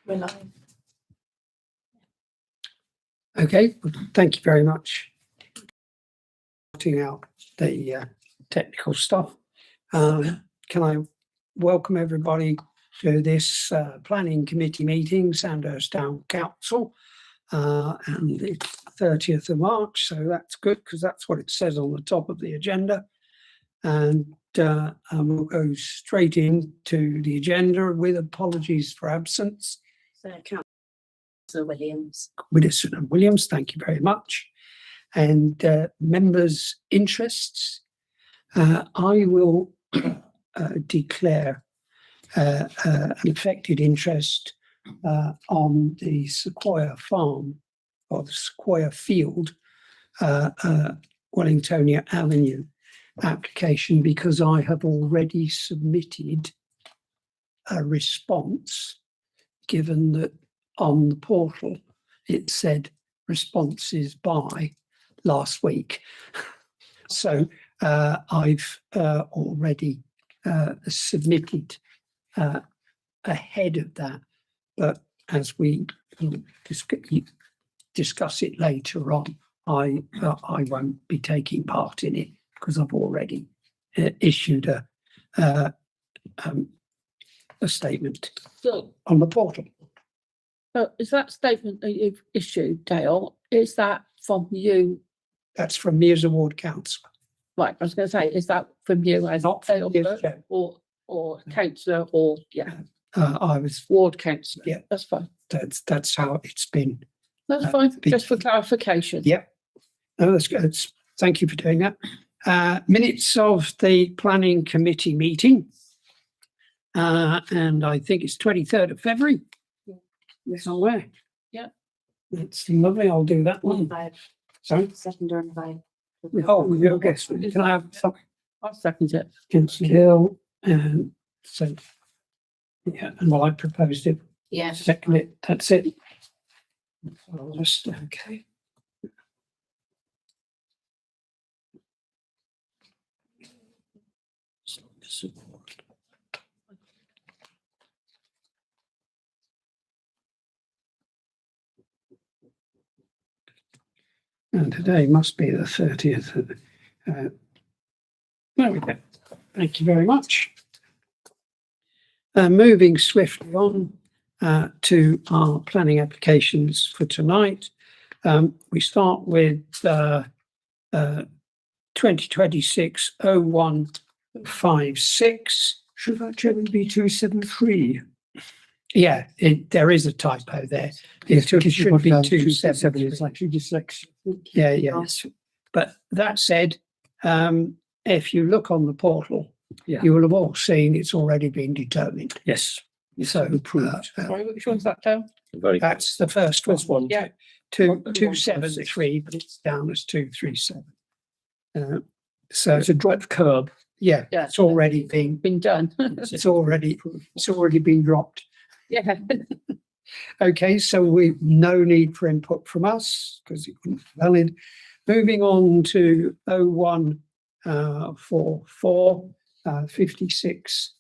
We're live. Okay, well, thank you very much. Sorting out the technical stuff. Can I welcome everybody to this planning committee meeting, Sandhurst Town Council, and it's 30th of March, so that's good because that's what it says on the top of the agenda. And we'll go straight into the agenda with apologies for absence. Councillor Williams. Widdowson and Williams, thank you very much. And members' interests, I will declare an affected interest on the Sequoia Farm or the Sequoia Field, Wellingtonia Avenue application, because I have already submitted a response, given that on the portal it said responses by last week. So I've already submitted ahead of that, but as we discuss it later on, I won't be taking part in it because I've already issued a statement on the portal. So is that statement that you've issued, Dale, is that from you? That's from me as a ward councillor. Right, I was going to say, is that from you as Not from Dale me as Burke chair. or councillor or I was, ward councillor? Yeah. That's fine. that's how it's been. That's fine. big- Just for clarification. Yeah. No, that's good. Thank you for doing that. Minutes of the planning committee meeting. And I think it's 23rd of February. Somewhere. Yeah. That's lovely. I'll do that one. Sorry. Second or invite. Oh, your guess. Can I have some? I'll second it. Councillor Hill, and so, yeah, and well, I proposed it, Yeah. second it, that's it. I'll just, okay. And today must be the 30th. There we go. Thank you very much. Moving swiftly on to our planning applications for tonight. We start with 2026-0156. Should that generally be 273? Yeah, there is a typo there. It should be 273. It's actually dyslexia. Yeah, yes. But that said, if you look on the portal, Yeah. you will have all seen it's already been determined. Yes. So approved. Sorry, which one's that, Dale? that's the first one. Yeah. 273, but it's down as 237. So It's a drop curb. yeah, Yeah. it's already been Been done. it's already been dropped. Yeah. Okay, so we've no need for input from us because it wasn't valid. Moving on to 0144 56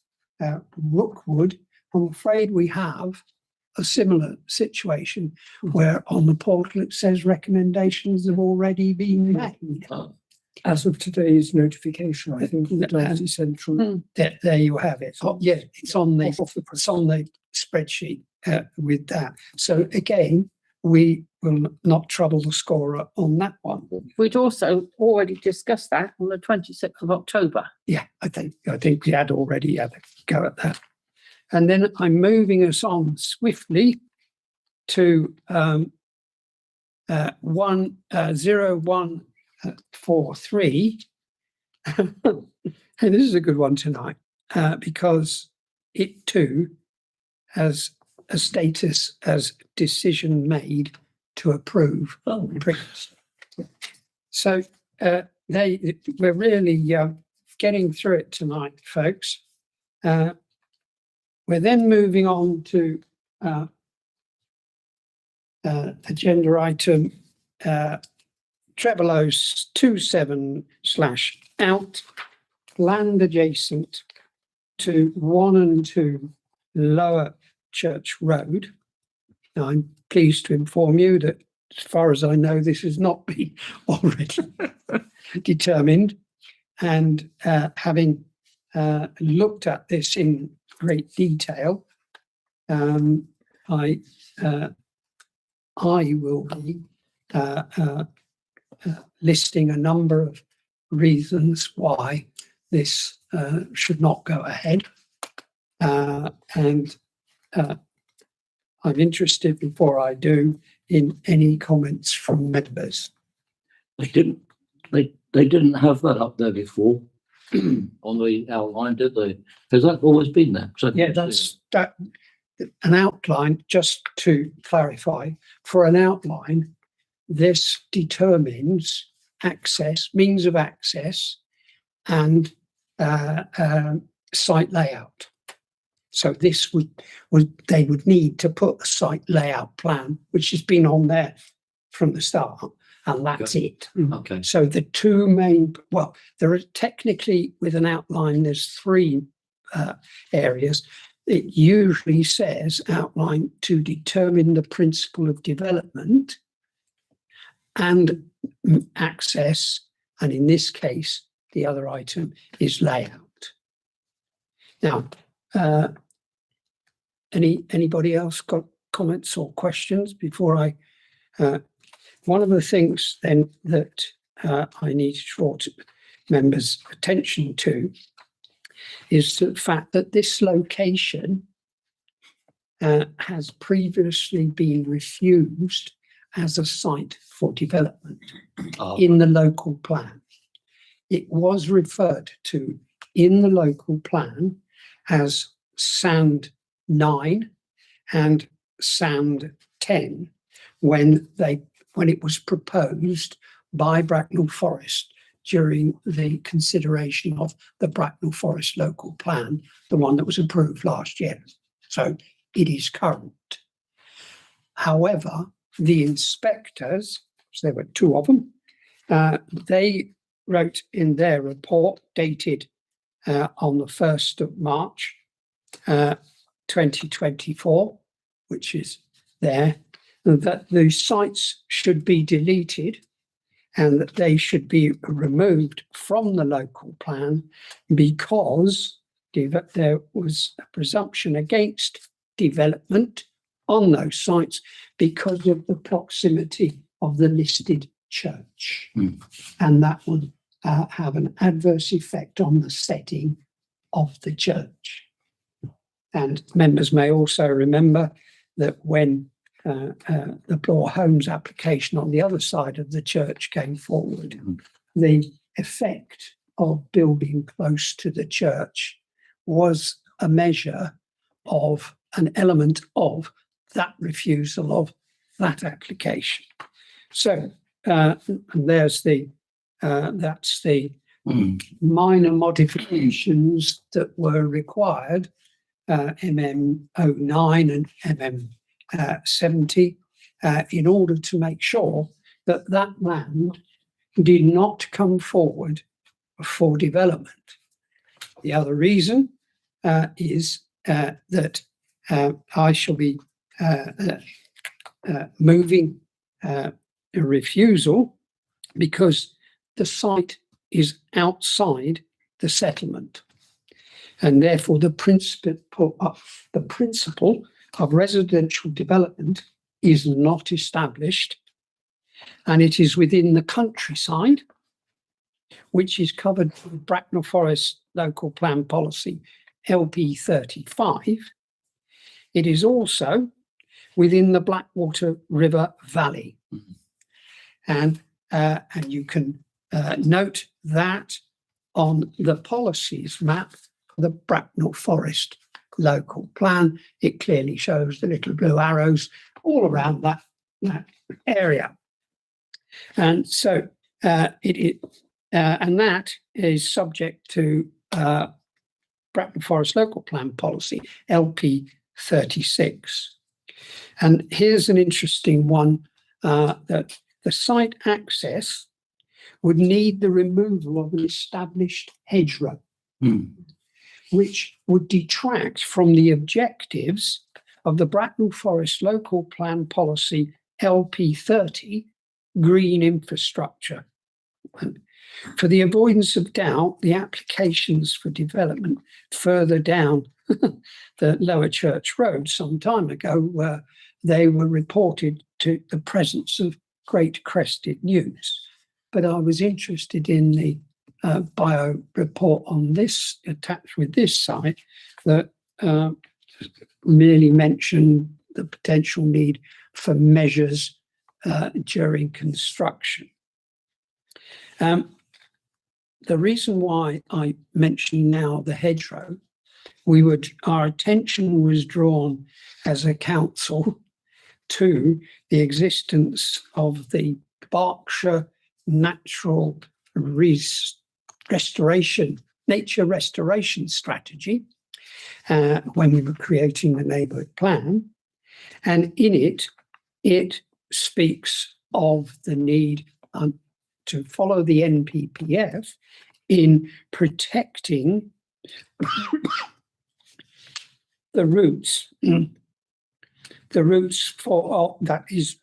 Rookwood. I'm afraid we have a similar situation where on the portal it says recommendations have already been made. As of today's notification, I think the Dorset Central. There you have it. Oh, yeah, it's on the Off the it's on the spreadsheet with that. So again, we will not trouble the scorer on that one. We'd also already discussed that on the 26th of October. Yeah, I think we had already had a go at that. And then I'm moving us on swiftly to 0143. And this is a good one tonight because it too has a status as decision made to approve. So we're really getting through it tonight, folks. We're then moving on to agenda item Trebelos 27/out, land adjacent to 1 and 2 Lower Church Road. Now, I'm pleased to inform you that as far as I know, this has not been already determined. And having looked at this in great detail, I will be listing a number of reasons why this should not go ahead. And I'm interested, before I do, in any comments from members. They didn't have that up there before on the outline, did they? Has that always been there? 'Cause I Yeah, didn't see that's an outline, just to clarify. For an outline, this determines access, means of access, and site layout. So this they would need to put a site layout plan, which has been on there from the start, and that's it. it. Okay. So the two main, well, there are technically, with an outline, there's three areas. It usually says outline to determine the principle of development and access, and in this case, the other item is layout. Now, anybody else got comments or questions before I? One of the things then that I need to draw to members' attention to is the fact that this location has previously been refused as a site for development in the local plan. It was referred to in the local plan as Sand 9 and Sand 10 when it was proposed by Bracknell Forest during the consideration of the Bracknell Forest local plan, the one that was approved last year. So it is current. However, the inspectors, so there were two of them, they wrote in their report dated on the 1st of March 2024, which is there, that the sites should be deleted and that they should be removed from the local plan because there was a presumption against development on those sites because of the proximity of the listed church. And that would have an adverse effect on the setting of the church. And members may also remember that when the Bloor Homes application on the other side of the church came forward, the effect of building close to the church was a measure of an element of that refusal of that application. So and there's that's the minor modifications that were required, MM09 and MM70, in order to make sure that that land did not come forward for development. The other reason is that I shall be moving a refusal because the site is outside the settlement, and therefore the principle of residential development is not established, and it is within the countryside, which is covered by Bracknell Forest Local Plan Policy LP 35. It is also within the Blackwater River Valley. And you can note that on the policies map, the Bracknell Forest Local Plan, it clearly shows the little blue arrows all around that area. And so and that is subject to Bracknell Forest Local Plan Policy LP 36. And here's an interesting one, that the site access would need the removal of an established hedgerow, which would detract from the objectives of the Bracknell Forest Local Plan Policy LP30 Green Infrastructure. For the avoidance of doubt, the applications for development further down the Lower Church Road some time ago, they were reported to the presence of great crested newts. But I was interested in the bio report on this, attached with this site, that merely mentioned the potential need for measures during construction. The reason why I mention now the hedgerow, our attention was drawn as a council to the existence of the Berkshire Natural Restoration, Nature Restoration Strategy when we were creating the neighbourhood plan. And in it, it speaks of the need to follow the NPPF in protecting the roots. The roots for, that is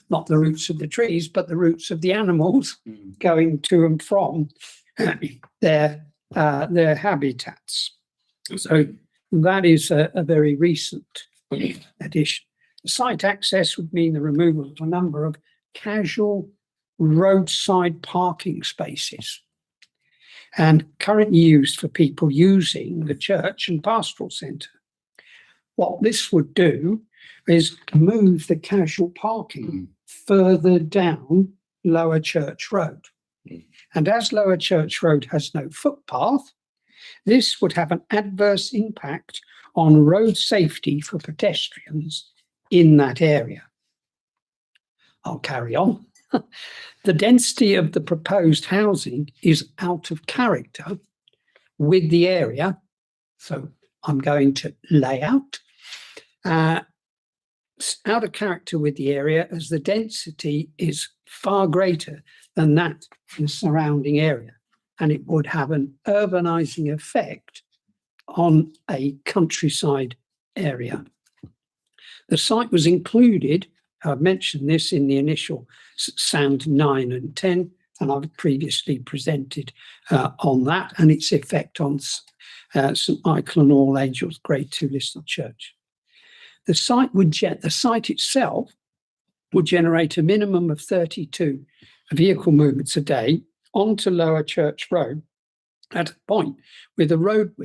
not the roots of the trees, but the roots of the animals going to and from their habitats. So that is a very recent addition. Site access would mean the removal of a number of casual roadside parking spaces and currently used for people using the church and pastoral centre. What this would do is move the casual parking further down Lower Church Road. And as Lower Church Road has no footpath, this would have an adverse impact on road safety for pedestrians in that area. I'll carry on. The density of the proposed housing is out of character with the area. So I'm going to lay out. Out of character with the area as the density is far greater than that in the surrounding area. And it would have an urbanizing effect on a countryside area. The site was included, I've mentioned this in the initial SAND 9 and 10, and I've previously presented on that and its effect on St Michael and All Angels Grade 2 listed church. The site itself would generate a minimum of 32 vehicle movements a day onto Lower Church Road at a point where the road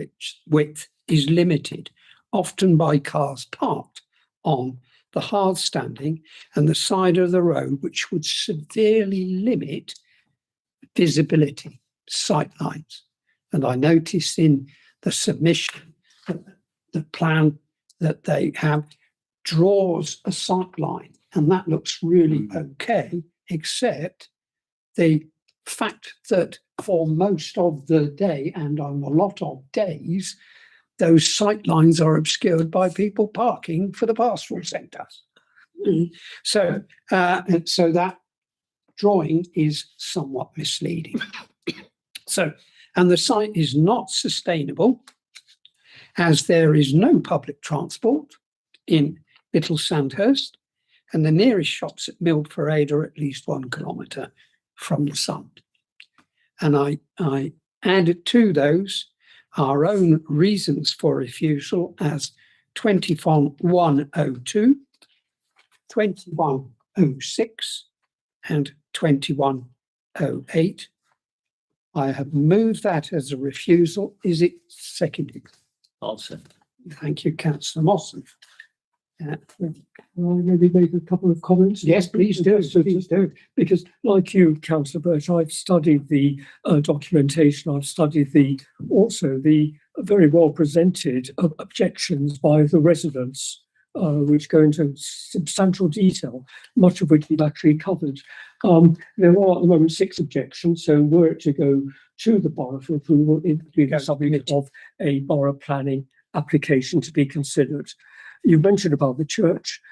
width is limited, often by cars parked on the hard standing and the side of the road, which would severely limit visibility, sight lines. And I noticed in the submission that the plan that they have draws a sight line, and that looks really okay, except the fact that for most of the day and on a lot of days, those sight lines are obscured by people parking for the pastoral centre. So that drawing is somewhat misleading. And the site is not sustainable as there is no public transport in Little Sandhurst, and the nearest shops at Milford are at least 1 kilometre from the site. And I added to those our own reasons for refusal as 2102, 2106 and 2108. I have moved that as a refusal. Is it seconded? I'll say. Thank you, Councillor Mawson. Well, maybe make a couple of comments. Yes, please do. Please do. Because like you, Councillor Birch, I've studied the documentation. I've studied also the very well presented objections by the residents, which go into substantial detail, much of which we've actually covered. There are at the moment 6 objections, so were it to go to the borough for approval, it would be the subject of a borough planning application to be considered. You mentioned about the church,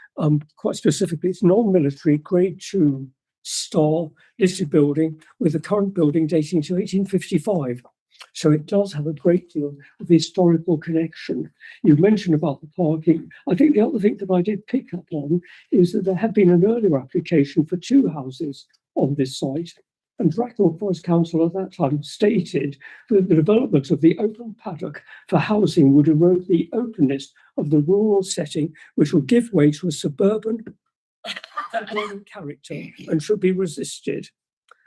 quite specifically, it's non-military Grade 2 star listed building with the current building dating to 1855. So it does have a great deal of historical connection. You mentioned about the parking. I think the other thing that I did pick up on is that there had been an earlier application for 2 houses on this site. And Bracknell Forest Council at that time stated that the development of the open paddock for housing would erode the openness of the rural setting, which would give way to a suburban character and should be resisted.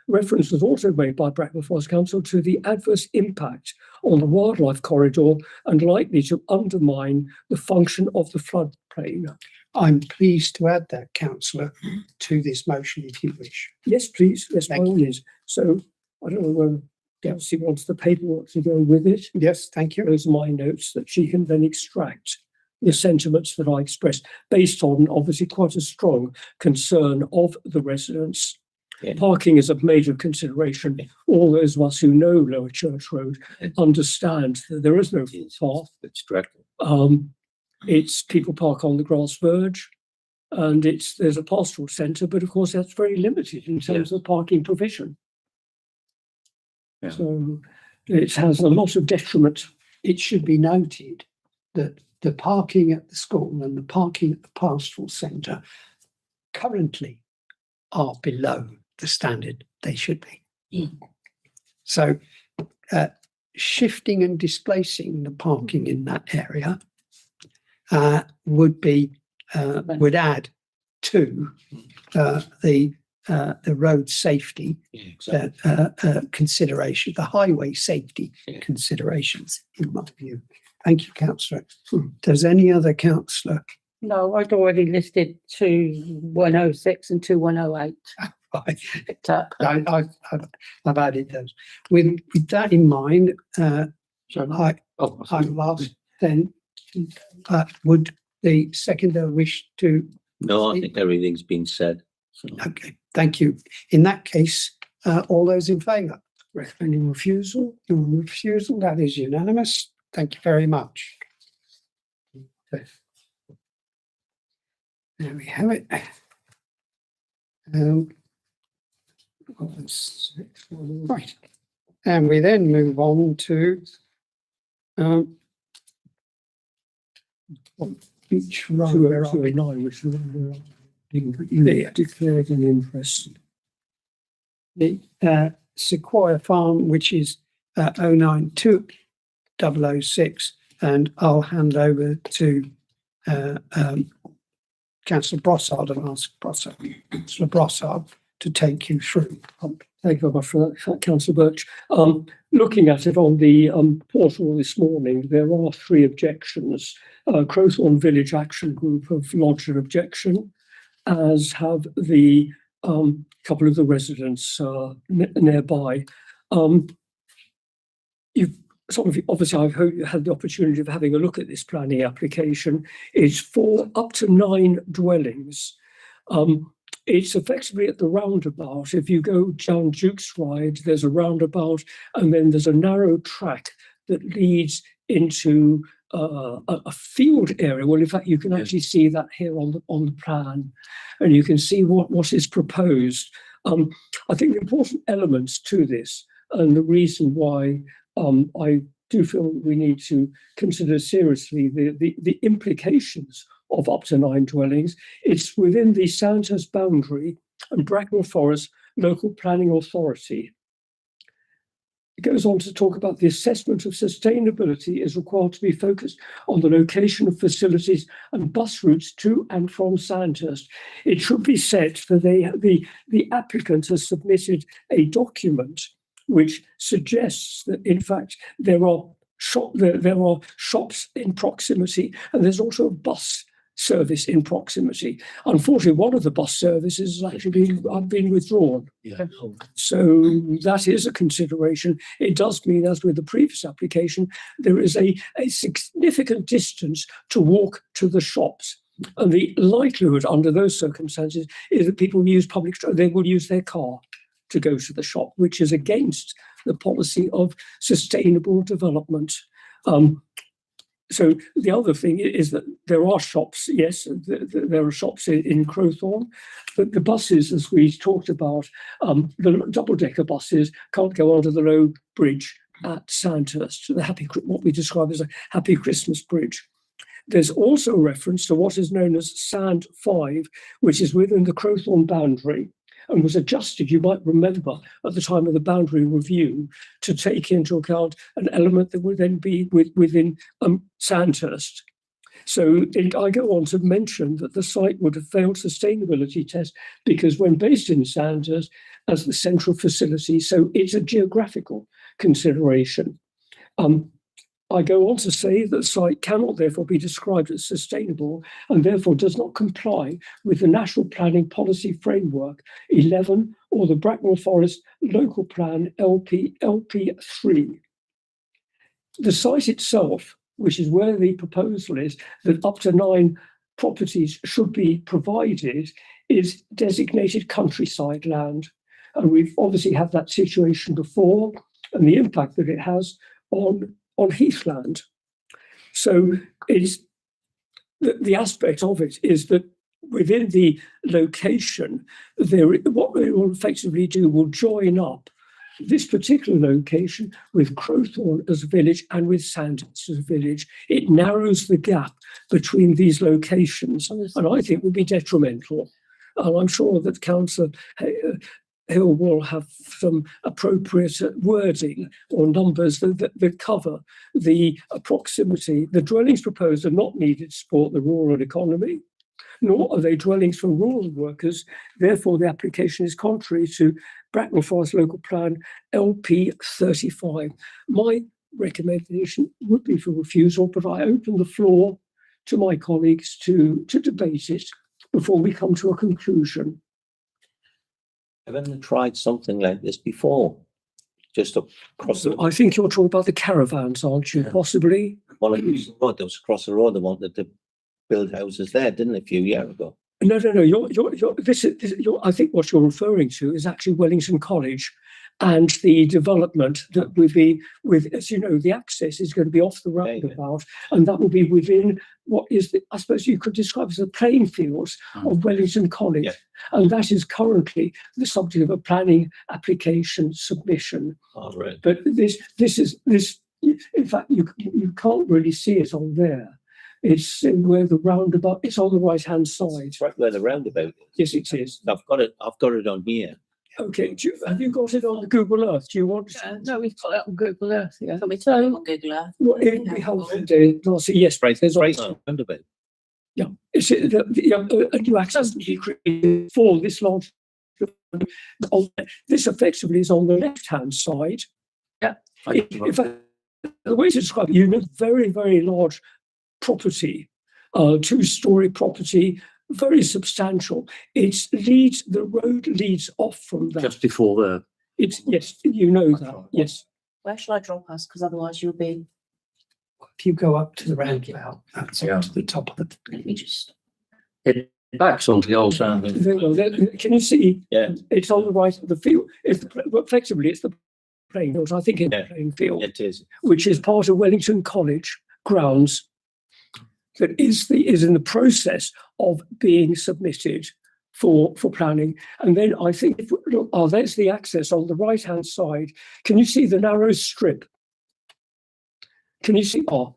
Reference was also made by Bracknell Forest Council to the adverse impact on the wildlife corridor and likely to undermine the function of the floodplain. I'm pleased to add that, councillor, to this motion if you wish. Yes, please. Yes, by Thank all means. So I don't know whether Kelsey wants the paperwork to go with it. Yes, thank you. Those are my notes that she can then extract the sentiments that I expressed based on obviously quite a strong concern of the residents. Yeah. Parking is a major consideration. All those of us who know Lower Church Road understand that there is no footpath. It's dreadful. It's people park on the grass verge, and there's a pastoral centre, but of course that's very limited in terms of parking provision. Yeah. So it has a lot of detriment. It should be noted that the parking at the school and the parking at the pastoral centre currently are below the standard they should be. So shifting and displacing the parking in that area would add to the road safety consideration, the highway safety considerations, in my view. Thank you, councillor. Does any other councillor? No, I'd already listed 2106 and 2108. I've added those. With that in mind, I will ask then, would the seconder wish to? No, I think everything's been said. So. Okay, thank you. In that case, all those in favour? Recommending refusal. Refusal, that is unanimous. Thank you very much. There we have it. Right. And we then move on to Beach Road. 209, which is being declared an interest. The Sequoia Farm, which is 092006, and I'll hand over to Councillor Brossard and ask Councillor Brossard to take you through. Thank you very much for that, Councillor Birch. Looking at it on the portal this morning, there are 3 objections. Crowthorne Village Action Group have lodged an objection, as have the couple of the residents nearby. Obviously, I've had the opportunity of having a look at this planning application. It's for up to 9 dwellings. It's effectively at the roundabout. If you go down Duke's Ride, there's a roundabout, and then there's a narrow track that leads into a field area. Well, in fact, you can actually see that here on the plan, and you can see what is proposed. I think the important elements to this, and the reason why I do feel we need to consider seriously the implications of up to 9 dwellings. It's within the Sandhurst boundary and Bracknell Forest Local Planning Authority. It goes on to talk about the assessment of sustainability is required to be focused on the location of facilities and bus routes to and from Sandhurst. It should be said that the applicant has submitted a document which suggests that, in fact, there are shops in proximity, and there's also a bus service in proximity. Unfortunately, one of the bus services has actually been withdrawn. Yeah. So that is a consideration. It does mean, as with the previous application, there is a significant distance to walk to the shops. And the likelihood under those circumstances is that people will use they will use their car to go to the shop, which is against the policy of sustainable development. So the other thing is that there are shops, yes, there are shops in Crowthorne, but the buses, as we talked about, the double-decker buses can't go under the low bridge at Sandhurst, what we describe as a Happy Christmas Bridge. There's also reference to what is known as Sand 5, which is within the Crowthorne boundary and was adjusted, you might remember, at the time of the boundary review to take into account an element that would then be within Sandhurst. So I go on to mention that the site would have failed sustainability test because when based in Sandhurst as the central facility, so it's a geographical consideration. I go on to say that the site cannot therefore be described as sustainable and therefore does not comply with the National Planning Policy Framework 11 or the Bracknell Forest Local Plan LP3. The site itself, which is where the proposal is that up to 9 properties should be provided, is designated countryside land. And we've obviously had that situation before and the impact that it has on heathland. So it's the aspect of it is that within the location, what they will effectively do will join up this particular location with Crowthorne as a village and with Sandhurst as a village. It narrows the gap between these locations, and I think will be detrimental. And I'm sure that Councillor Hill will have some appropriate wording or numbers that cover the proximity. The dwellings proposed are not needed to support the rural economy, nor are they dwellings for rural workers. Therefore, the application is contrary to Bracknell Forest Local Plan LP35. My recommendation would be for refusal, but I open the floor to my colleagues to debate it before we come to a conclusion. Haven't they tried something like this before? Just across the I think you're talking about the caravans, aren't you? Yeah. Possibly. well, it was the road that was across the road. They wanted to build houses there, didn't they, a few years ago? No. I think what you're referring to is actually Wellington College and the development that would be with, as you know, the access is going to be off the roundabout, and that will be within what is, I suppose you could describe as the playing fields of Wellington College. Yeah. And that is currently the subject of a planning application submission. Oh, right. But this, in fact, you can't really see it on there. It's where the roundabout, it's on the right-hand side. It's right where the roundabout is. Yes, it is. I've got it on here. Okay, have you got it on Google Earth? Do you want No, we've got it on Google Earth, yeah. Can we turn it on Google Earth? Well, it would be helpful, Darcy. Yes, there's Right also, on the roundabout. yeah. It's a new access to be created for this large. This effectively is on the left-hand side. Yeah. In fact, the way to describe it, you know, very, very large property, 2-story property, very substantial. The road leads off from that. Just before there. It's, yes, you know that, yes. Where shall I drop us? Because otherwise you'll be, If you go up to the roundabout, that's up to the top of the. let me just, It backs onto the old Sandhurst. There you go. Can you see? Yeah. It's on the right of the field. Effectively, it's the playing field. I think it's the Yeah. playing field, It is. which is part of Wellington College grounds that is in the process of being submitted for planning. And then I think, there's the access on the right-hand side. Can you see the narrow strip? Can you see? No,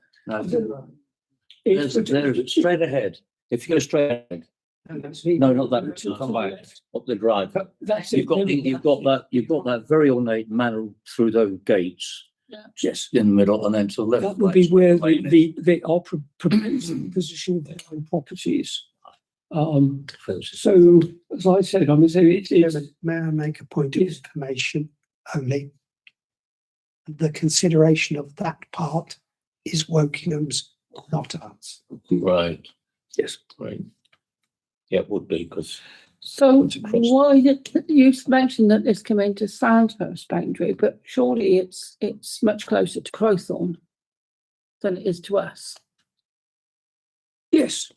It's there's straight ahead. If you go straight ahead. No, not that. Come back Up the drive. That's You've got that very ornate manner through those gates yes. in the middle, and then to the left. That would be where they are proposing positioning their own properties. So, as I said, I mean, so May I make a point of information only? The consideration of that part is Wokingham's, not ours. Right. yes. Right. Yeah, it would be because So It's across. why did you mentioned that this came into Sandhurst boundary, but surely it's much closer to Crowthorne than it is to us. Yes,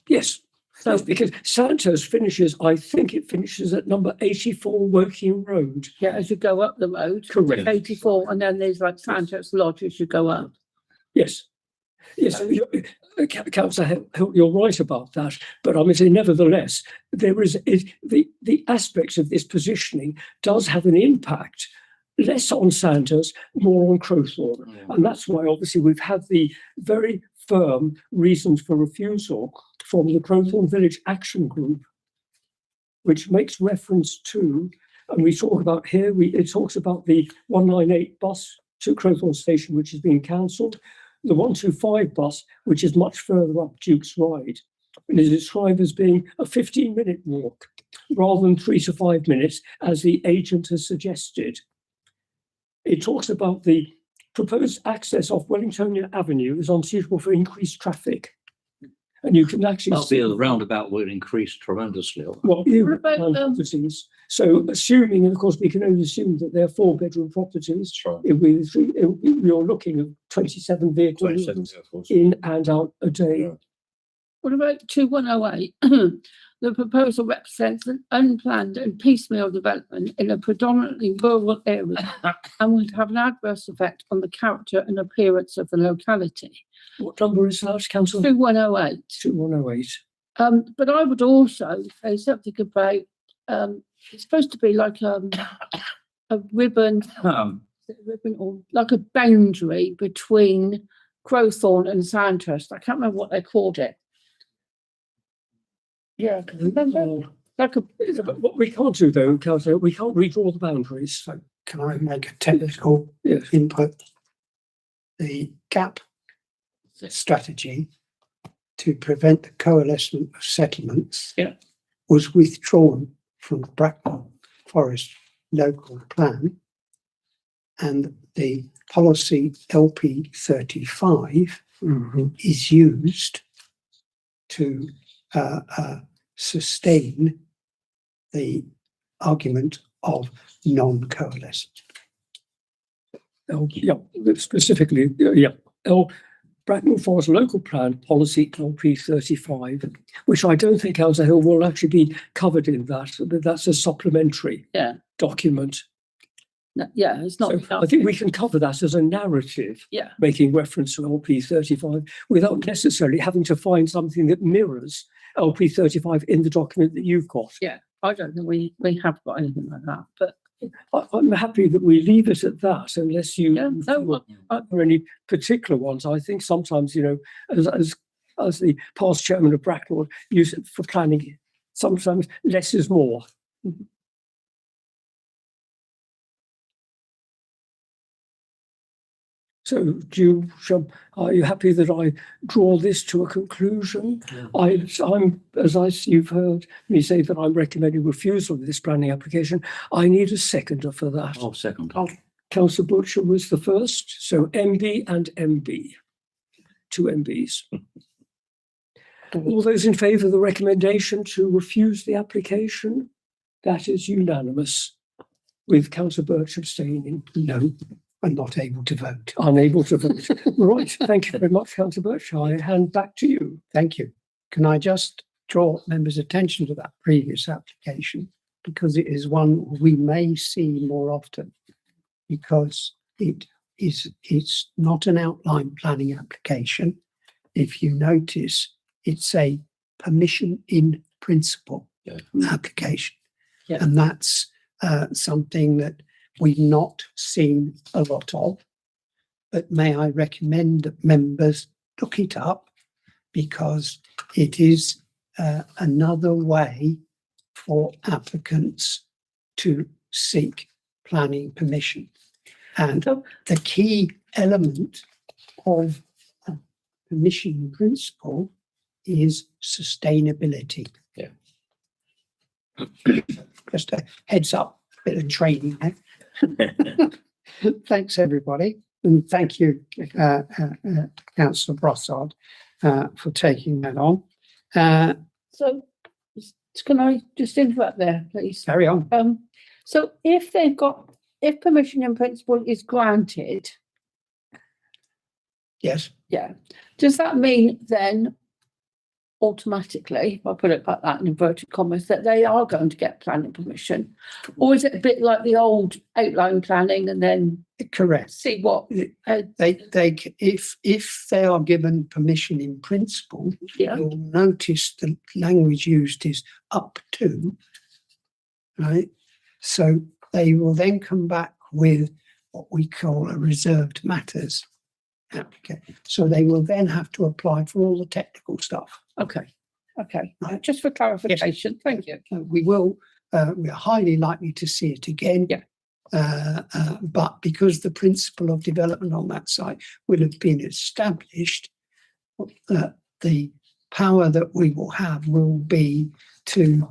So because Sandhurst finishes, I think it finishes at number 84 Woking Road. yeah, as you go up the road, Correct. 84, and then there's like Sandhurst Lodge as you go up. Yes. Councillor Hill, you're right about that. But I mean, say, nevertheless, there is the aspects of this positioning does have an impact less on Sandhurst, more on Crowthorne. And that's why obviously we've had the very firm reasons for refusal from the Crowthorne Village Action Group, which makes reference to, and we talk about here, it talks about the 198 bus to Crowthorne Station, which has been cancelled, the 125 bus, which is much further up Duke's Ride, and is described as being a 15-minute walk rather than 3 to 5 minutes, as the agent has suggested. It talks about the proposed access off Wellingtonia Avenue is unsuitable for increased traffic. And you can actually That'll be the roundabout will increase tremendously. well, What about, properties. So assuming, and of course, we can only assume that they're 4-bedroom properties. Right. You're looking at 27 vehicles 27 vehicles. in and out a day. Yeah. What about 2108? The proposal represents an unplanned and piecemeal development in a predominantly rural area and would have an adverse effect on the character and appearance of the locality. What number is that, Councillor? 2108. 2108. But I would also say something about, it's supposed to be like a ribbon, or like a boundary between Crowthorne and Sandhurst. I can't remember what they called it. Yeah, can you remember? Like a, But what we can't do though, Councillor, we can't redraw the boundaries. So can I make a technical Yes. input? The gap strategy to prevent the coalescence of settlements Yeah. was withdrawn from the Bracknell Forest local plan, and the policy LP 35 is used to sustain the argument of non-coalescence. Yeah, specifically, Bracknell Forest Local Plan Policy LP 35, which I don't think Councillor Hill will actually be covered in that. That's a supplementary Yeah. document. no, yeah, it's not. So I think we can cover that as a narrative, Yeah. making reference to LP 35 without necessarily having to find something that mirrors LP 35 in the document that you've got. Yeah, I don't think we have got anything like that, but I'm happy that we leave it at that, unless you yeah, no, well, are there any particular ones. I think sometimes, as the past chairman of Bracknell use it for planning, sometimes less is more. So are you happy that I draw this to a conclusion? Yeah. You've heard me say that I'm recommending refusal of this planning application. I need a seconder for that. I'll second. Councillor Butcher was the first, so MB and MB, 2 MBs. All those in favour of the recommendation to refuse the application? That is unanimous, with Councillor Birch abstaining. No, I'm not able to vote. Unable to vote. Right, thank you very much, Councillor Birch. I hand back to you. Thank you. Can I just draw members' attention to that previous application, because it is one we may see more often, because it's not an outline planning application. If you notice, it's a permission in principle application. Yeah. And that's something that we've not seen a lot of. But may I recommend that members look it up, because it is another way for applicants to seek planning permission. And the key element of permission in principle is sustainability. Yeah. Just a heads up, bit of training there. Thanks, everybody. And thank you, Councillor Brossard, for taking that on. so can I just interrupt there, please? Carry on. So if permission in principle is granted, Yes. yeah, does that mean then automatically, if I put it like that in inverted commas, that they are going to get planning permission? Or is it a bit like the old outline planning and then Correct. see what? If they are given permission in principle, Yeah, you'll notice the language used is up to, right? So they will then come back with what we call a reserved matters application. So they will then have to apply for all the technical stuff. Okay, okay. Right. Just for clarification, thank you. We are highly likely to see it again. Yeah. But because the principle of development on that site will have been established, the power that we will have will be to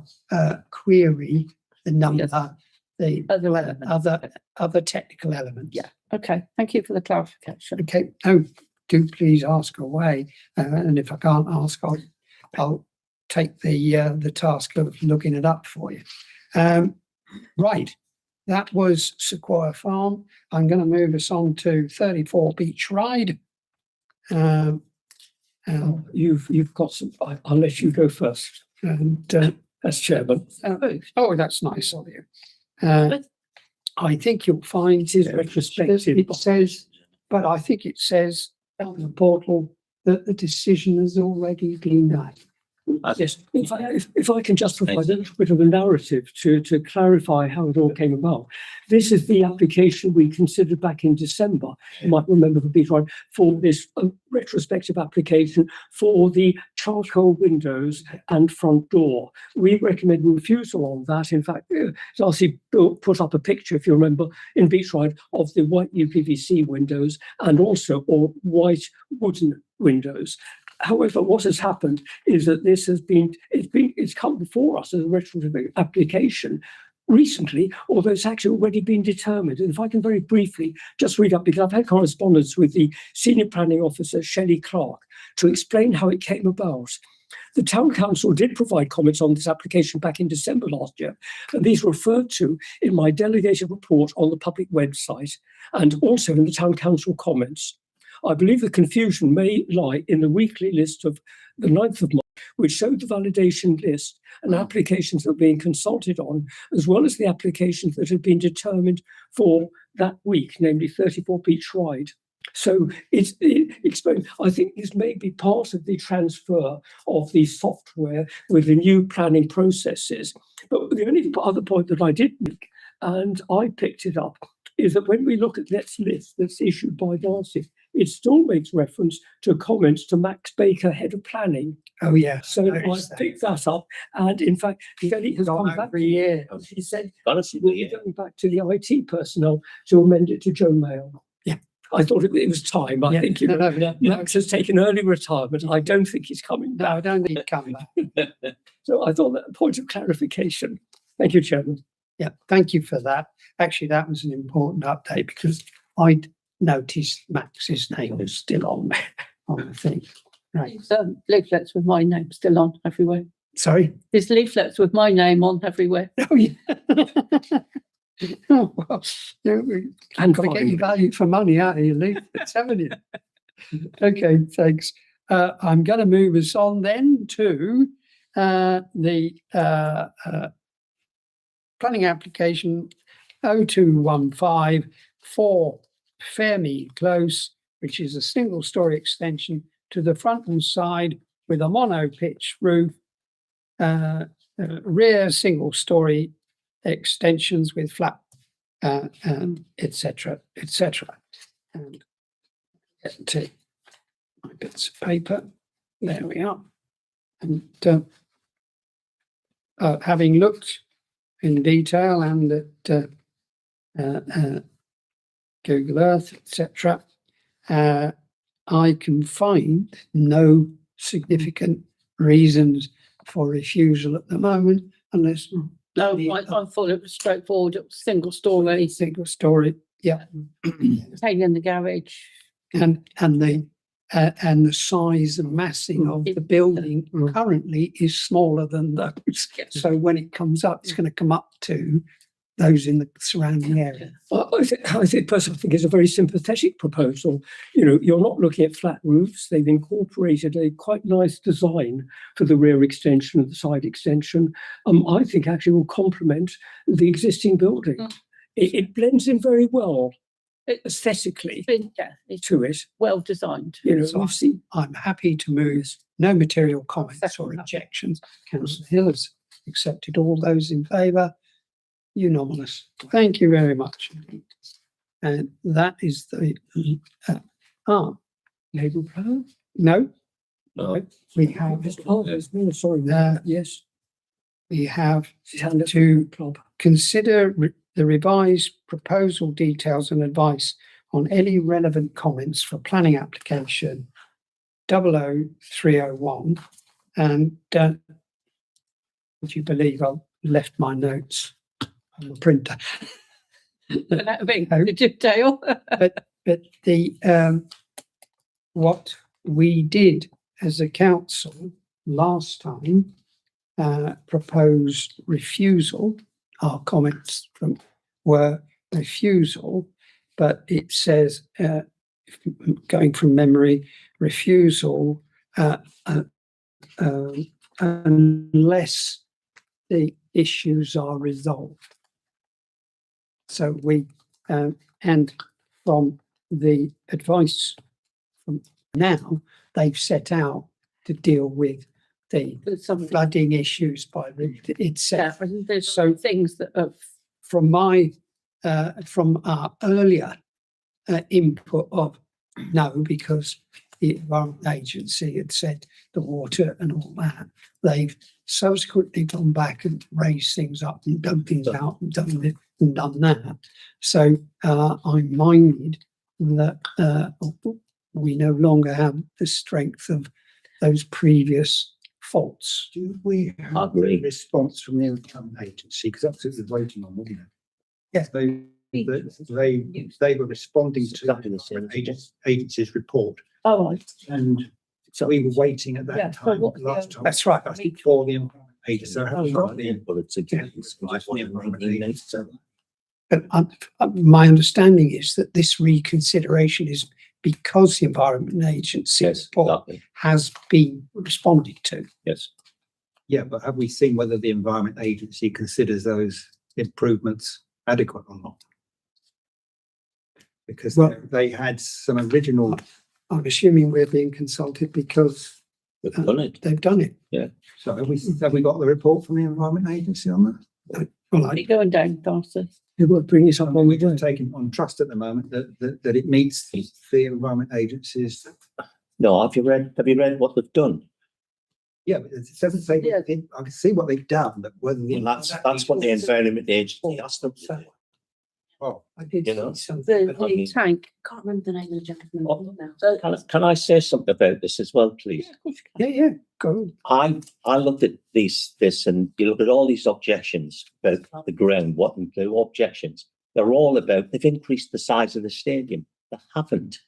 query the number, the Other elements. other technical elements. Yeah. Okay, thank you for the clarification. Okay. Oh, do please ask away, and if I can't ask, I'll take the task of looking it up for you. Right. That was Sequoia Farm. I'm going to move us on to 34 Beach Ride. You've got some, I'll let you go first as chairman. Oh, that's nice of you. I think you'll find Retrospective. it says, but I think it says on the portal that the decision has already been made. Yes, if I can just provide a little bit of a narrative to clarify how it all came about. This is the application we considered back in December. You might remember the beat right for this retrospective application for the charcoal windows and front door. We recommend refusal on that. In fact, Darcy put up a picture, if you remember, in Beach Ride of the white UPVC windows and also white wooden windows. However, what has happened is that it's come before us as a retrospective application recently, although it's actually already been determined. And if I can very briefly just read up, because I've had correspondence with the Senior Planning Officer, Shelley Clark, to explain how it came about. The Town Council did provide comments on this application back in December last year, and these were referred to in my delegated report on the public website and also in the Town Council comments. I believe the confusion may lie in the weekly list of the 9th of March, which showed the validation list and applications that were being consulted on, as well as the applications that had been determined for that week, namely 34 Beach Ride. So it explains, I think this may be part of the transfer of the software with the new planning processes. But the only other point that I did make, and I picked it up, is that when we look at that list that's issued by Darcy, it still makes reference to comments to Max Baker, head of planning. Oh, yeah. So I picked that up, and in fact, Shelley has come back every year. and she said, Honestly, we're going back to the IT personnel to amend it to Joe Mail. Yeah. I thought it was time. I think No, Max has taken early retirement. I don't think he's coming no, I back. don't think it come back. So I thought that a point of clarification. Thank you, Chairman. Yeah, thank you for that. Actually, that was an important update because I'd noticed Max's name was still on the thing. Right. There's leaflets with my name still on everywhere. Sorry. There's leaflets with my name on everywhere. Oh, yeah. Oh, well, we've And got to get fine. your value for money out of your leaflets, haven't you? Okay, thanks. I'm going to move us on then to the planning application 0215 for Fairmead Close, which is a single-storey extension to the front and side with a mono-pitch roof, rear single-storey extensions with flat, and etc., etc. And get to my bits of paper. There we are. And having looked in detail and at Google Earth, etc., I can find no significant reasons for refusal at the moment, unless No, I thought it was straightforward. It was single story, single story, yeah, staying in the garage. and the size and massing of the building currently is smaller than those. So when it comes up, it's going to come up to those in the surrounding area. I think personally, I think it's a very sympathetic proposal. You know, you're not looking at flat roofs. They've incorporated a quite nice design for the rear extension and the side extension. I think actually will complement the existing building. It blends in very well aesthetically It's to it. well designed. You know, So we've seen I'm happy to move. No material comments or Second. objections. Councillor Hill has accepted all those in favour. Unanimous. Thank you very much. And that is the, Labour plan? no, No. we have, Oh, there's more, sorry. Yes. we have Sandhurst to Club. consider the revised proposal details and advice on any relevant comments for planning application 00301. And would you believe I've left my notes on the printer? That being No. the detail. But the what we did as a council last time proposed refusal. Our comments were refusal, but it says going from memory, refusal unless the issues are resolved. So we and from the advice from now, they've set out to deal with the Some flooding issues by the itself. there's So- some things that have From my from our earlier input of no, because the Environment Agency had said the water and all that, they've subsequently gone back and raised things up and done things out and done this and done that. So I'm minded that we no longer have the strength of those previous faults. Do we have a Agree. response from the Environment Agency? Because that's what we're waiting on, wasn't it? Yes. They were responding to Exactly the same. the agency's report, oh right. and so we were waiting at Yeah, that so time, what- last time. That's right. That's before the Environment Agency. So I haven't Oh, got the But it's against. advice from the Environment Agency. But my understanding is that this reconsideration is because the Environment Agency Yes, report exactly. has been responded to. Yes. Yeah, but have we seen whether the Environment Agency considers those improvements adequate or not? Because Well- they had some original, I'm assuming we're being consulted because We've done it. they've done it. so have we got the report from the Environment Agency on that? Well, Keep going down faster. It will bring it up And when we're we do. just taking on trust at the moment that it meets the Environment Agency's. No, have you read what they've done? Yeah, but it doesn't say, Yeah. I can see what they've done, but whether the. Well, that's what the Environment Agency asked them to do. Oh, I did You know, see something. The, I mean- tank. Can't remember the name of the gentleman Oh. now. So, Can I say something about this as well, please? yeah, of course you can. Yeah, go. I looked at this and you look at all these objections about the ground, what the objections, they're all about, they've increased the size of the stadium. They haven't.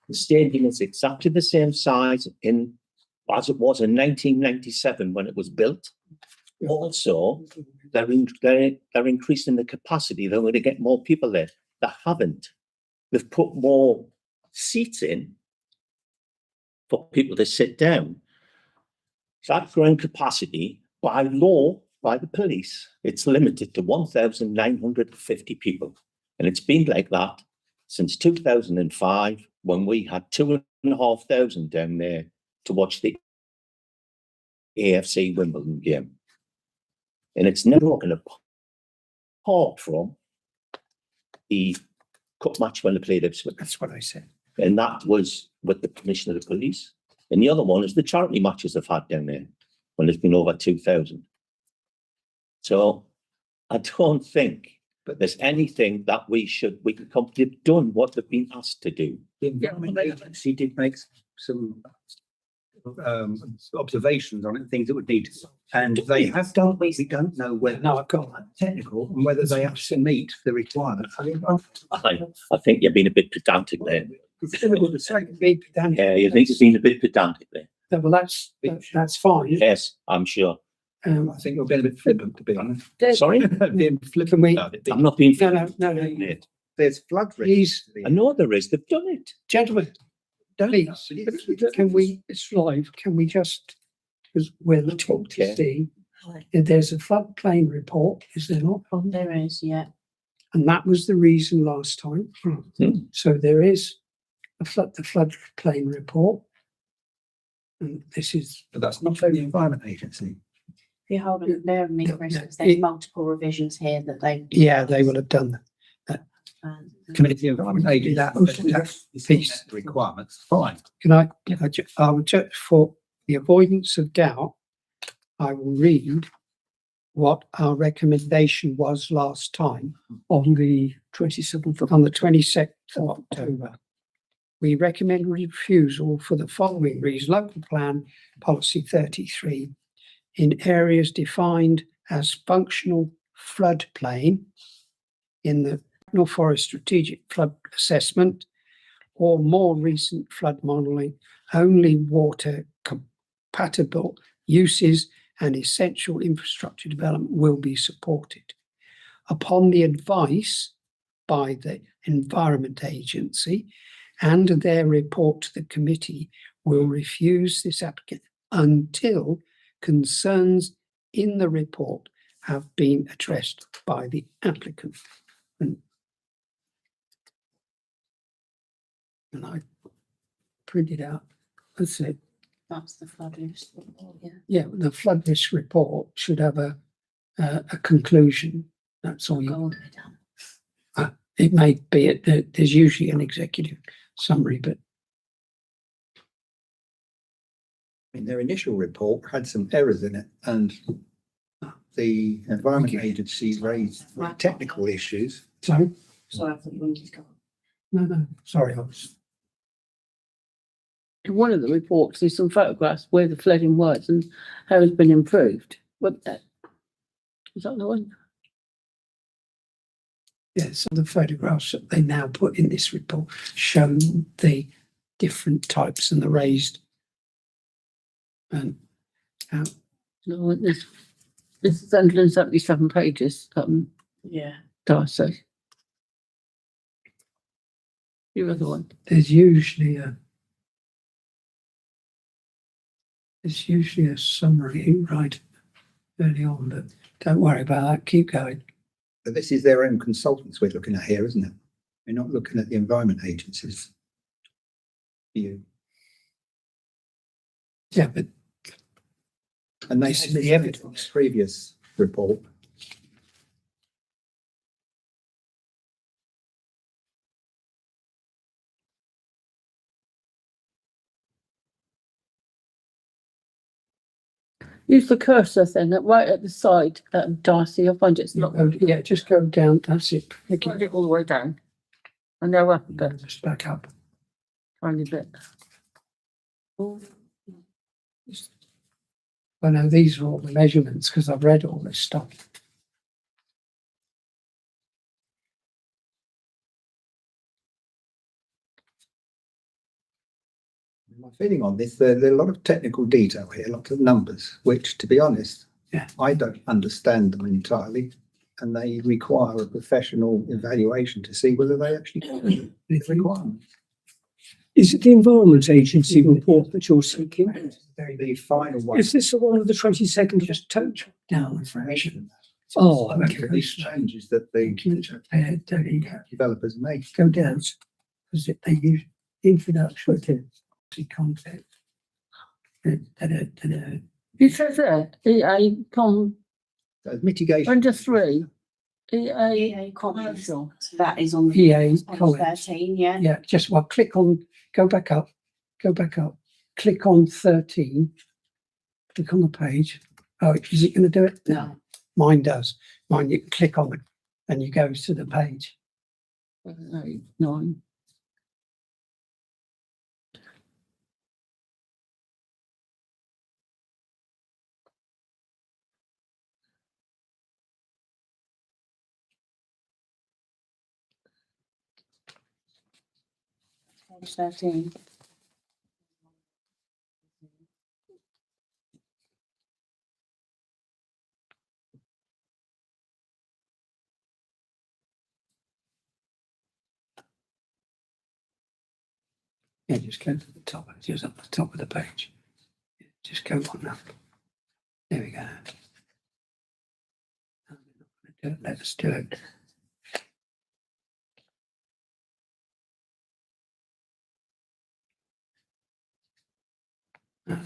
The stadium is exactly the same size as it was in 1997 when it was built. Also, they're increasing the capacity. They're going to get more people there. They haven't. They've put more seats in for people to sit down. That ground capacity, by law, by the police, it's limited to 1,950 people. And it's been like that since 2005, when we had 2,500 down there to watch the AFC Wimbledon game. And it's never going to apart from the cup match when they played Ipswich. That's what I said. And that was with the permission of the police. And the other one is the charity matches they've had down there when there's been over 2,000. So I don't think there's anything that we can come, they've done what they've been asked to do. the Environment Agency did make some observations on it, things that would need, and they have done, we don't know whether. No, I've got that. Technical and whether they actually meet the requirements. I think you're being a bit pedantic there. It's difficult to say. Big pedantic. Yeah, you think you're being a bit pedantic there. Well, that's fine. Yes, I'm sure. I think you're being a bit flippant, to be honest. There's- Sorry, Being Can flippant we- about it. I'm not being. No. There's flood Please, risk. I know there is, they've done it. gentlemen, please, can we, It's live. can we just, because we're looking to Yeah. see, if there's a floodplain report, is there not? There is, yeah. And that was the reason last time. So there is the floodplain report. And this is, But that's not from the Environment Agency. If you hold on, bear with me, Yeah, Chris, yeah. 'cause there's multiple revisions here that they. Yeah, they will have done that. Committee of Environment Agency, That piece. requirements, fine. Can I, I will just, for the avoidance of doubt, I will read what our recommendation was last time On the 27th of on the 22nd of October. We recommend refusal for the following reasons: local plan policy 33 in areas defined as functional floodplain in the National Forest Strategic Flood Assessment or more recent flood modelling, only water compatible uses and essential infrastructure development will be supported. Upon the advice by the Environment Agency and their report to the committee, will refuse this applicant until concerns in the report have been addressed by the applicant. And I printed out, I said, That's the flood risk, yeah. yeah, the flood risk report should have a conclusion. That's all Go you, all the way down. it may be, there's usually an executive summary, but I mean, their initial report had some errors in it and the Environment Agency raised technical issues. so, Sorry, I thought you wanted to go. no, sorry, I was, In one of the reports, there's some photographs where the flooding was and how it's been improved. What that? Is that the one? yeah, so the photographs that they now put in this report show the different types and the raised and No, this is 177 pages. Yeah. Darcy. Your other one. there's usually a summary right early on, but don't worry about that, keep going. But this is their own consultants we're looking at here, isn't it? We're not looking at the Environment Agency's view. Yeah, but And they This had is the this evidence. previous report. Use the cursor thing right at the side, Darcy. I find it's not. yeah, just go down, that's it. Drag it all the way down. And go up a bit, Just back up. tiny bit. I know these are all the measurements because I've read all this stuff. My feeling on this, there's a lot of technical detail here, lots of numbers, which, to be honest, Yeah. I don't understand them entirely, and they require a professional evaluation to see whether they actually meet the requirements. Is it the Environment Agency report that you're seeking? The final one. Is this the one of the 22nd? Just touch down the fraction. Oh, These okay. changes that the developers make. Go down, because they use introduction to concept. It says there, EA Mitigation. under 3, EA EA comments, commercial. so that is on. EA on comments. 13, yeah. Yeah, just well, click on, go back up, click on 13, click on the page. Oh, is it going to do it? No, mine does. Mine, you click on it and you go to the page. 8, 9. Page 13. Yeah, just go to the top, just up the top of the page. Just go on up. There we go. Let us do it.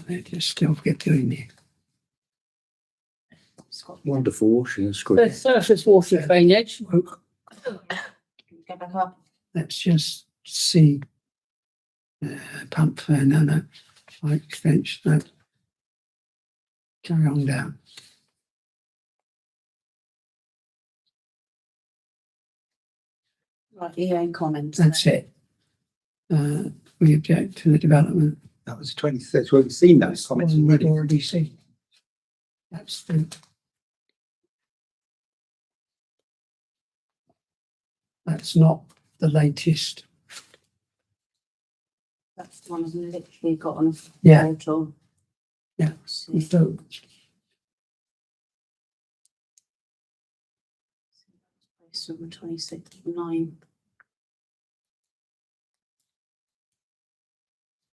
They just still get doing it. It's got. Wonderful washing and The scrubbing. surface water drainage. Go back up. Let's just see. Pump, no, like extension, no. Carry on down. Right, EA comments. That's it. We object to the development. That was 23rd. Well, we've seen those comments One we've already. already seen. That's the. That's not the latest. That's the one I've literally got on a Yeah. portal. Yeah. See. So Based on the 26th of 9.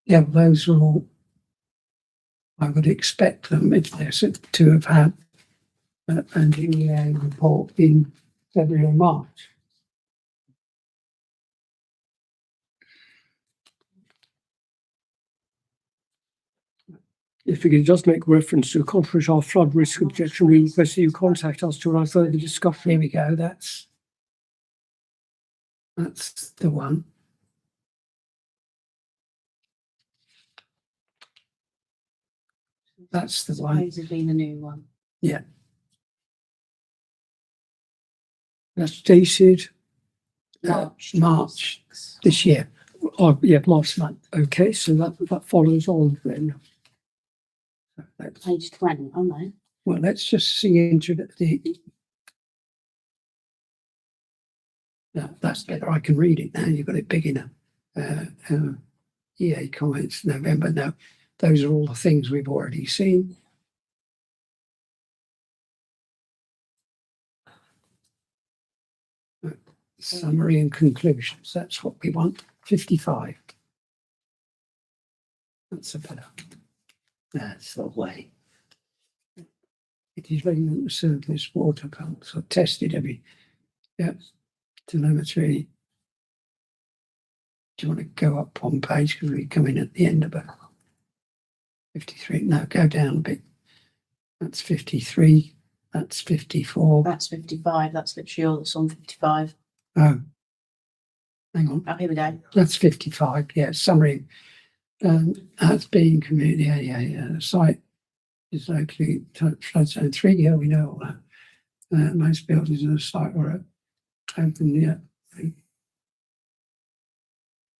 yeah, those are all. I would expect them if they're to have had an EA report in February or March. If we could just make reference to accomplish our flood risk objection, we request that you contact us to allow further discussion. Here we go. That's the one. That's the one. Supposedly the new one. That's dated March. March 26th. this year. Oh, yeah, March month. Okay, so that follows on then. Page 20, aren't they? Well, let's just see into the. No, that's better. I can read it now. You've got it big enough. EA comments November. No, those are all the things we've already seen. Summary and conclusions. That's what we want. 55. That's a better. That's the way. It is regular to surface water pumps are tested every. Yeah. Telemetry. Do you want to go up one page because we come in at the end of it? 53. No, go down a bit. That's 53. That's 54. That's 55. That's literally all that's on 55. Oh, hang on. Oh, here we go. That's 55. Yeah, summary. Has been community. Yeah. Site is locally flood zone 3. Yeah, we know all that. Most buildings in the site were open. Yeah.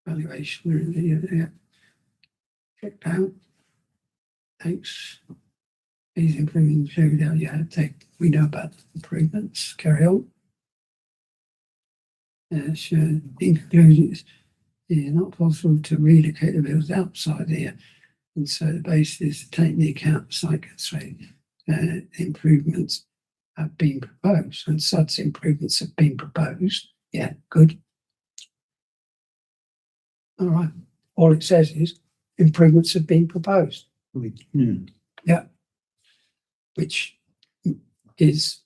Valuation. Yeah. Checked out. Thanks. These improvements showed out. Yeah, we know about the improvements. Carry on. Sure. In conclusion, it's not possible to relocate the bills outside here. And so the basis is to take into account site constraint. Improvements have been proposed, and such improvements have been proposed. Yeah, good. All right. All it says is improvements have been proposed, which is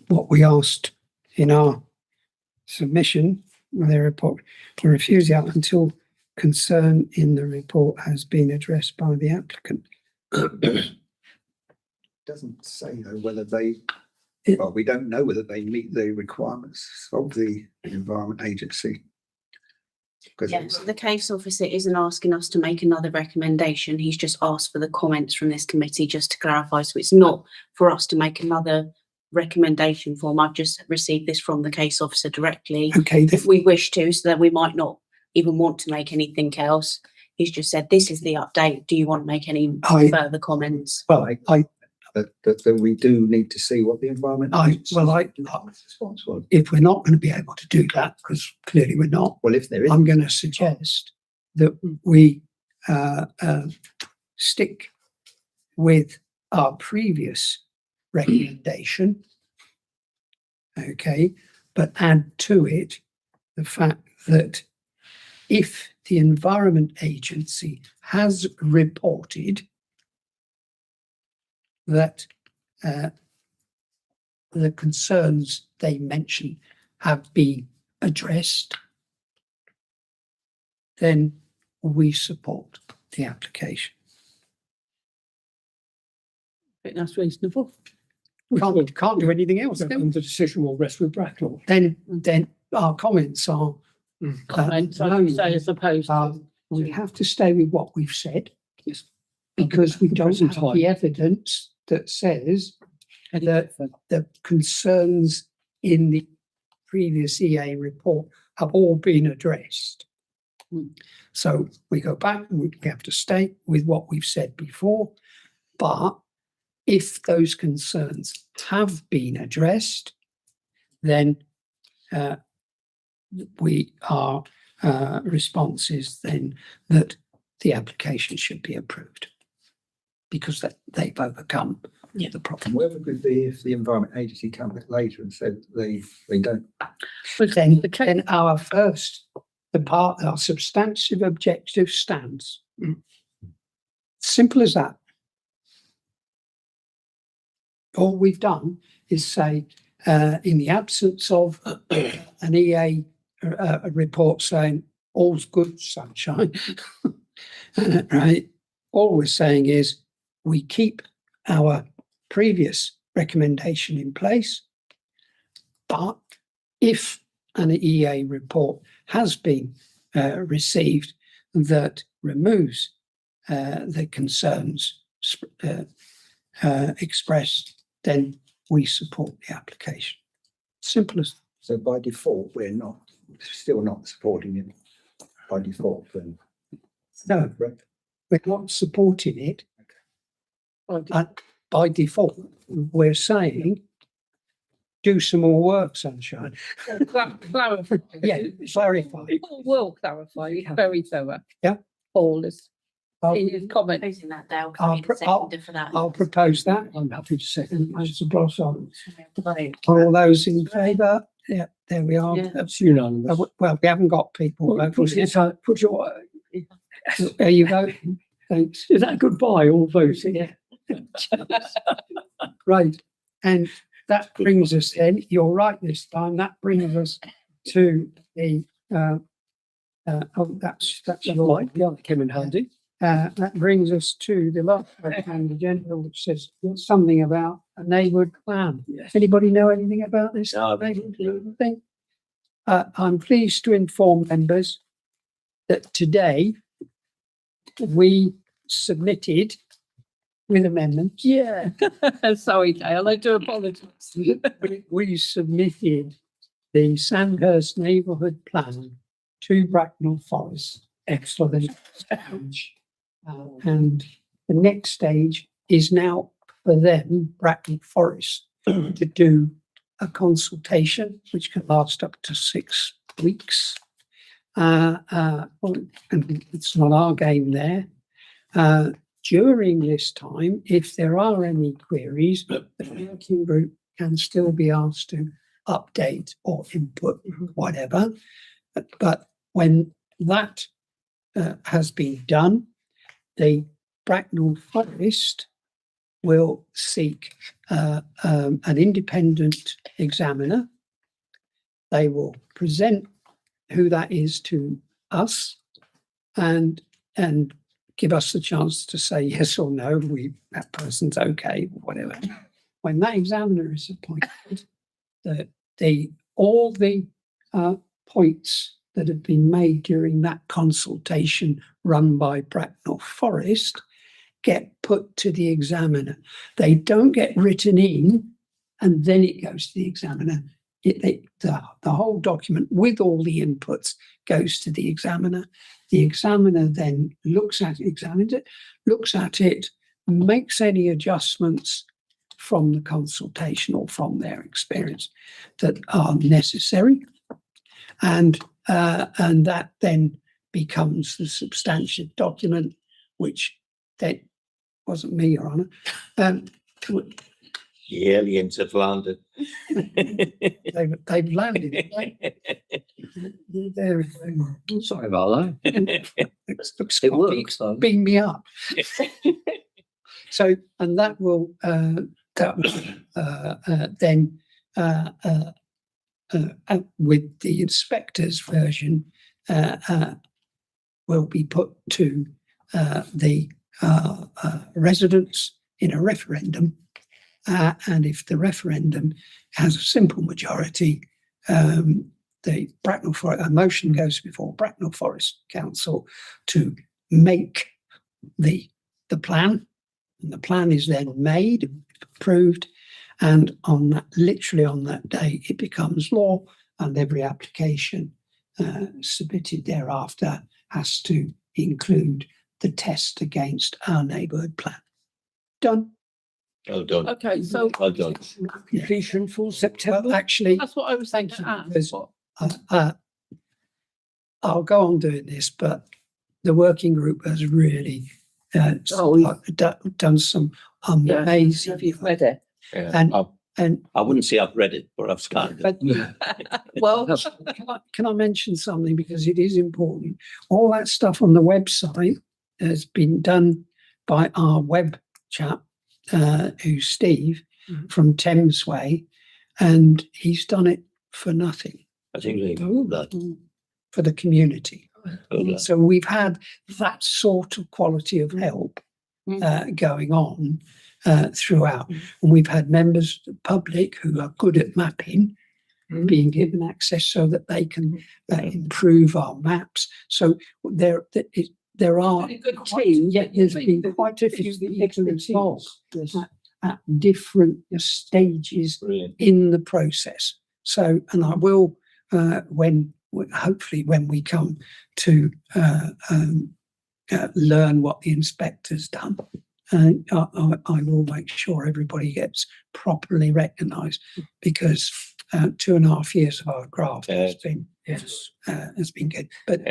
what we asked in our submission with the report to refuse out until concern in the report has been addressed by the applicant. Doesn't say though whether they, It- well, we don't know whether they meet the requirements of the Environment Agency. Because Yeah, so the case officer isn't asking us to make another recommendation. He's just asked for the comments from this committee just to clarify. So it's not for us to make another recommendation form. I've just received this from the case officer directly. Okay, If we wish to, so that we might not even want to make anything else. He's just said, this is the update. Do you want to make any further comments? well, that we do need to see what the Environment. Agency's response was. if we're not going to be able to do that, because clearly we're not, Well, if there is. I'm going to suggest that we stick with our previous recommendation, okay, but add to it the fact that if the Environment Agency has reported that the concerns they mention have been addressed, then we support the application. think that's reasonable. Can't do anything else. can we? And the decision will rest with Bracknell. Then our comments are, Comments, I no, would say, as opposed to. we have to stay with what we've said. Yes. Because we The don't present have time. the evidence that says that the concerns in the previous EA report have all been addressed. So we go back and we have to stay with what we've said before. But if those concerns have been addressed, then our response is then that the application should be approved because they've overcome the problem. Where would we be if the Environment Agency come back later and said they don't? Then our our substantive objective stands. Simple as that. All we've done is say, in the absence of an EA report saying all's good, sunshine, right? All we're saying is we keep our previous recommendation in place, but if an EA report has been received that removes the concerns expressed, then we support the application. Simple as. So by default, we're still not supporting it by default then. No, Right. we're not supporting it. By default, we're saying do some more work, sunshine. Clarify. Yeah, clarify. Paul will clarify. He's very thorough. Yeah. Paul is I'll, in his comment. Proposing that, Dale. I'll Can pro- we second for that? I'll propose that. I'm happy to second. Councillor Blossom. All those in favour? Yeah, there we are. Yeah. That's unanimous. Well, we haven't got people Well, voting yet. put your, Are you voting? Thanks. is that goodbye, all voting? Yeah. Right. And that brings us then, you're right this time, that brings us to the, that's your Right, yeah, that came in handy. that brings us to the last hand agenda, which says something about a neighbourhood plan. Yes. Anybody know anything about this? No. neighbourhood thing? I'm pleased to inform members that today we submitted with amendments. Yeah. Sorry, Dale. I do apologise. We submitted the Sandhurst neighbourhood plan to Bracknell Forest. Excellent stage. And the next stage is now for them, Bracknell Forest, to do a consultation, which can last up to 6 weeks. And it's not our game there. During this time, if there are any queries, the working group can still be asked to update or input whatever. But when that has been done, the Bracknell Forest will seek an independent examiner. They will present who that is to us and give us the chance to say yes or no, that person's okay, or whatever. When that examiner is appointed, all the points that have been made during that consultation run by Bracknell Forest get put to the examiner. They don't get written in and then it goes to the examiner. The whole document with all the inputs goes to the examiner. The examiner then examines it, looks at it, makes any adjustments from the consultation or from their experience that are necessary. And that then becomes the substantive document, which then wasn't me, Your Honour. The aliens have landed. They've landed. They're, Sorry about that. It works though. beam me up. So, and that will then with the inspector's version will be put to the residents in a referendum. And if the referendum has a simple majority, the Bracknell Forest, a motion goes before Bracknell Forest Council to make the plan. And the plan is then made, approved, and on that, literally on that day, it becomes law, and every application submitted thereafter has to include the test against our neighbourhood plan. Done. Well done. Okay, so Well done. Completion for September. Well, actually, that's what I was thank thinking. you, because I'll go on doing this, but the working group has really done some amazing. Have you read it? Yeah. And- And I wouldn't say I've read it, but I've scanned it. but well, can I mention something, because it is important? All that stuff on the website has been done by our web chap, who's Steve from Thamesway, and he's done it for nothing, I think they, that, for the community. good lad. So we've had that sort of quality of help going on throughout. And we've had members of the public who are good at mapping being given access so that they can improve our maps. So there are Very good team. Yeah, there's been quite a few people involved at different stages Brilliant. in the process. So, and I will, hopefully when we come to learn what the inspector's done, I will make sure everybody gets properly recognised, because 2.5 years of our graft has been good. But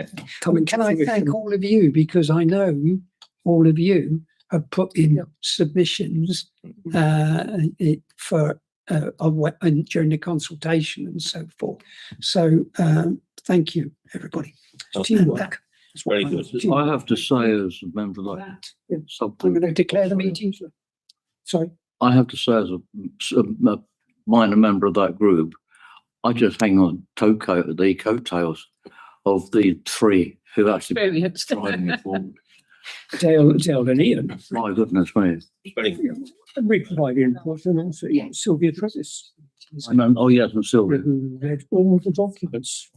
can I thank all of you, because I know all of you have put in submissions for during the consultation and so forth. So thank you, everybody. Teamwork. It's very good. I have to say, as a member of that I'm something, going to declare the meeting. Sorry. I have to say, as a minor member of that group, I just hang on the coattails of the three who actually Experience. driving it forward. Dale and Ian. My goodness me. Very good. And we provide input, and also Sylvia Travis, Oh yes, and Sylvia. who read all the documents.